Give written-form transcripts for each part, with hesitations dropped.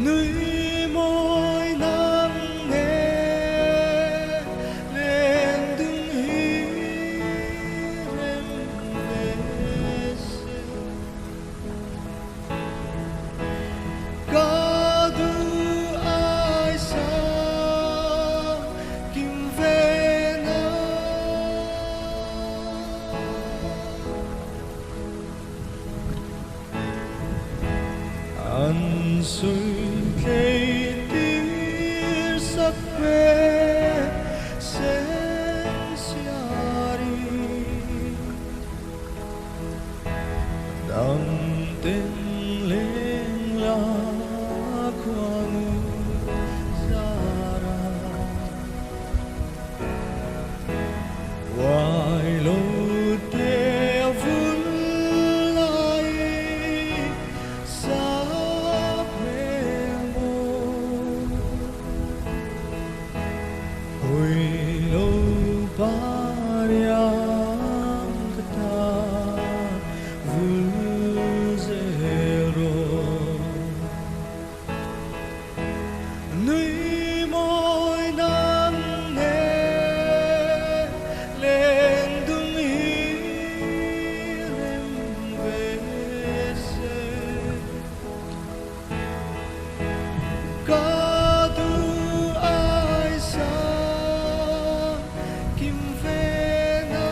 Núi môi nắng nghe lên đứng hí rem về xe cả du ai xa kim về na an sui cây tiếng sắc quê sen xiari đằng tên lên la khoan zara hoài lâu te vun lại xa hồi lâu pariang kata vulzero núi môi nắng nghe lên đứng hí rem về xe cả tu ai xa kim về na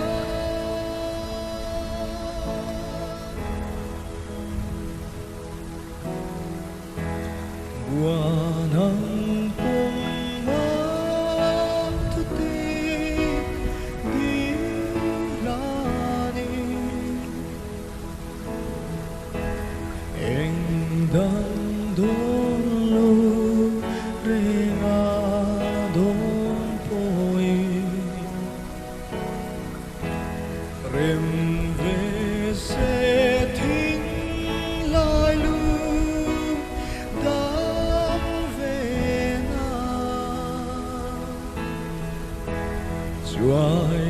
buanang pumatuti dilani engdan dolo regadon poi rem về sẽ thính lại lưu đam về na chuai